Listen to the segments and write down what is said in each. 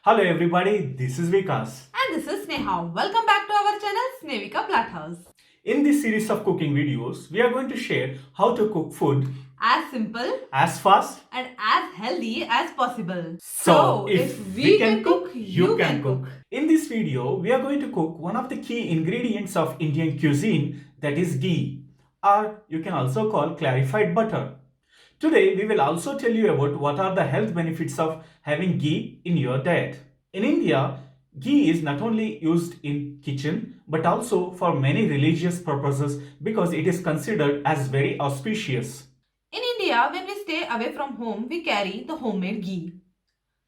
Hello everybody, this is Vikas. And this is Sneha. Welcome back to our channel Snevika House. In this series of cooking videos, we are going to share how to cook food As simple as fast. and as healthy as possible. So, So, if if we we can can cook, cook, you you can can cook. cook. In this video, we are going to cook one of the key ingredients of Indian cuisine, that is ghee, or you can also call clarified butter. Today, we will also tell you about what are the health benefits of having ghee in your diet. In India, ghee is not only used in kitchen but also for many religious purposes because it is considered as very auspicious. In India, when we stay away from home, we carry the homemade ghee.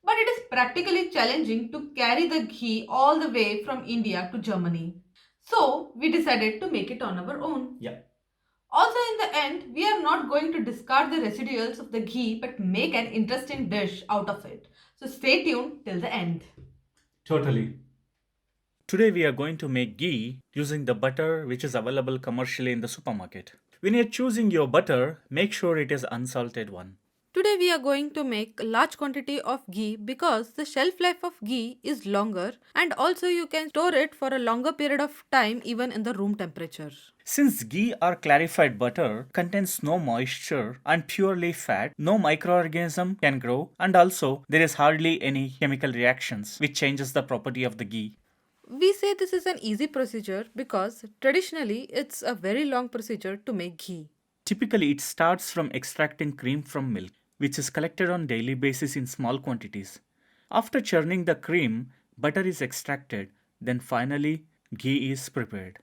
But it is practically challenging to carry the ghee all the way from India to Germany. So, we decided to make it on our own. Yeah, Also, in the end, we are not going to discard the residuals of the ghee but make an interesting dish out of it. So, stay tuned till the end. totally. Today we are going to make ghee using the butter which is available commercially in the supermarket. When you're choosing your butter, make sure it is unsalted one. Today we are going to make a large quantity of ghee because the shelf life of ghee is longer and also you can store it for a longer period of time even in the room temperature. Since ghee or clarified butter contains no moisture and purely fat, no microorganism can grow and also there is hardly any chemical reactions which changes the property of the ghee. We say this is an easy procedure because traditionally it's a very long procedure to make ghee. Typically it starts from extracting cream from milk which is collected on daily basis in small quantities. After churning the cream, butter is extracted, then finally ghee is prepared.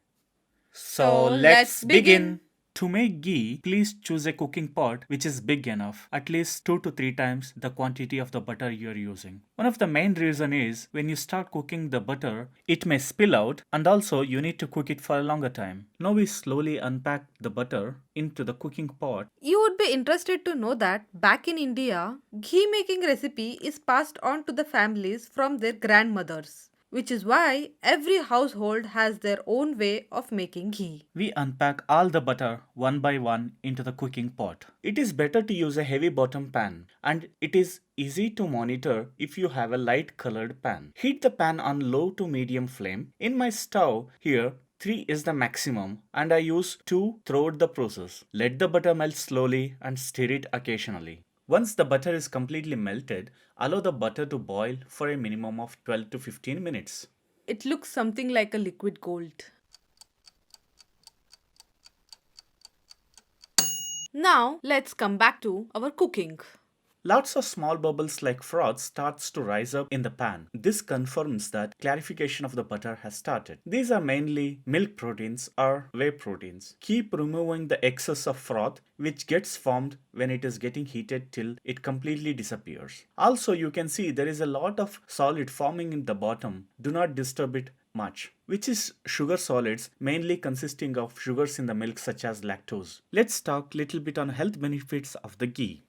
So So let's let's begin. begin. To make ghee, please choose a cooking pot which is big enough, at least 2 to 3 times the quantity of the butter you are using. One of the main reason is when you start cooking the butter, it may spill out and also you need to cook it for a longer time. Now we slowly unpack the butter into the cooking pot. You would be interested to know that back in India, ghee making recipe is passed on to the families from their grandmothers, which is why every household has their own way of making ghee. We unpack all the butter one by one into the cooking pot. It is better to use a heavy bottom pan and it is easy to monitor if you have a light colored pan. Heat the pan on low to medium flame. In my stove here, 3 is the maximum and I use 2 throughout the process. Let the butter melt slowly and stir it occasionally. Once the butter is completely melted, allow the butter to boil for a minimum of 12 to 15 minutes. It looks something like a liquid gold. Now, let's come back to our cooking. Lots of small bubbles like froth starts to rise up in the pan. This confirms that clarification of the butter has started. These are mainly milk proteins or whey proteins. Keep removing the excess of froth which gets formed when it is getting heated till it completely disappears. Also you can see there is a lot of solid forming in the bottom. Do not disturb it much, which is sugar solids mainly consisting of sugars in the milk such as lactose. Let's talk little bit on health benefits of the ghee.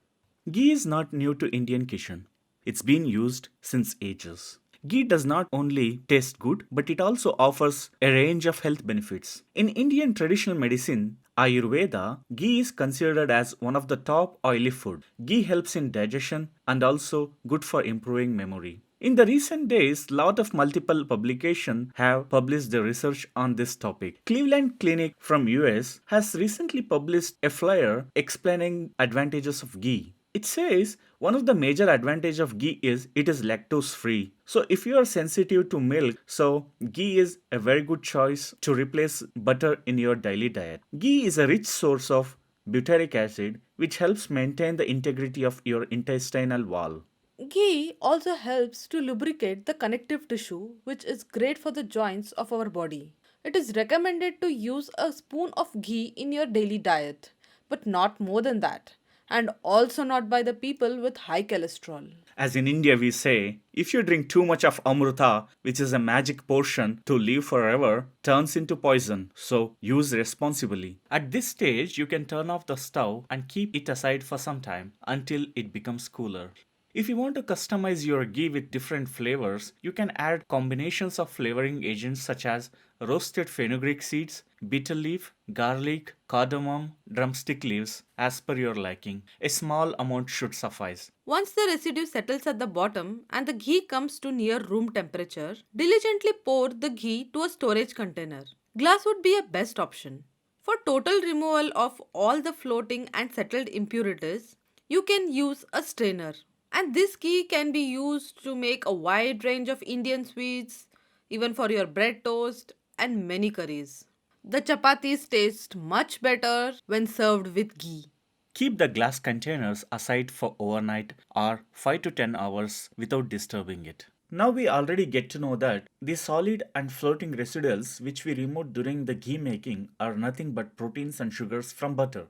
Ghee is not new to Indian kitchen. It's been used since ages. Ghee does not only taste good, but it also offers a range of health benefits. In Indian traditional medicine, Ayurveda, ghee is considered as one of the top oily food. Ghee helps in digestion and also good for improving memory. In the recent days, lot of multiple publications have published the research on this topic. Cleveland Clinic from US has recently published a flyer explaining advantages of ghee. It says one of the major advantage of ghee is it is lactose free. So if you are sensitive to milk, so ghee is a very good choice to replace butter in your daily diet. Ghee is a rich source of butyric acid which helps maintain the integrity of your intestinal wall. Ghee also helps to lubricate the connective tissue, which is great for the joints of our body. It is recommended to use a spoon of ghee in your daily diet, but not more than that, and also not by the people with high cholesterol. As in India, we say, if you drink too much of amruta, which is a magic potion to live forever, turns into poison. So use responsibly. At this stage, you can turn off the stove and keep it aside for some time until it becomes cooler. If you want to customize your ghee with different flavors, you can add combinations of flavoring agents such as roasted fenugreek seeds, Bitter leaf, garlic, cardamom, drumstick leaves as per your liking. A small amount should suffice. Once the residue settles at the bottom and the ghee comes to near room temperature, diligently pour the ghee to a storage container. Glass would be a best option. For total removal of all the floating and settled impurities, you can use a strainer. And this ghee can be used to make a wide range of Indian sweets, even for your bread toast and many curries. The chapatis taste much better when served with ghee. Keep the glass containers aside for overnight or 5 to 10 hours without disturbing it. Now we already get to know that the solid and floating residuals which we remove during the ghee making are nothing but proteins and sugars from butter.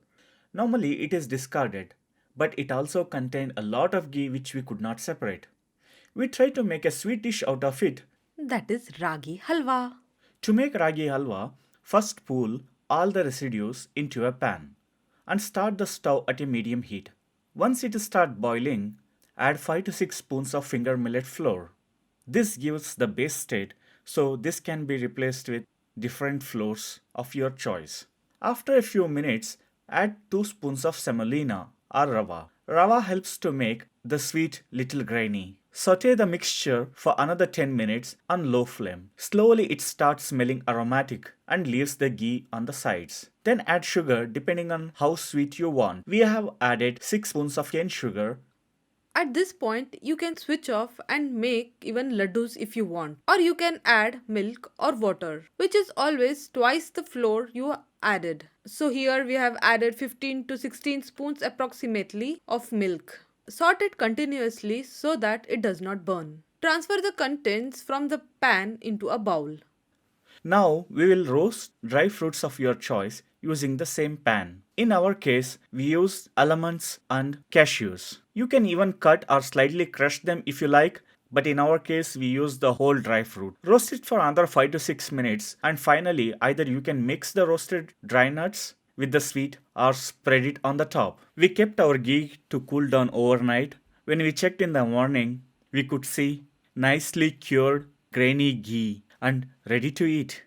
Normally it is discarded, but it also contained a lot of ghee which we could not separate. We try to make a sweet dish out of it. That is ragi halwa. To make ragi halwa, first pool all the residues into a pan and start the stove at a medium heat. Once it starts boiling, add 5 to 6 spoons of finger millet flour. This gives the base state, so this can be replaced with different flours of your choice. After a few minutes, add 2 spoons of semolina or rava. Rava helps to make the sweet little grainy. Saute the mixture for another 10 minutes on low flame. Slowly it starts smelling aromatic and leaves the ghee on the sides. Then add sugar depending on how sweet you want. We have added 6 spoons of cane sugar. At this point, you can switch off and make even laddus if you want. Or you can add milk or water, which is always twice the flour you added. So here we have added 15 to 16 spoons approximately of milk. Sort it continuously so that it does not burn. Transfer the contents from the pan into a bowl. Now we will roast dry fruits of your choice using the same pan. In our case, we used almonds and cashews. You can even cut or slightly crush them if you like, but in our case we use the whole dry fruit. Roast it for another 5 to 6 minutes and finally either you can mix the roasted dry nuts with the sweet or spread it on the top. We kept our ghee to cool down overnight. When we checked in the morning, we could see nicely cured grainy ghee and ready to eat.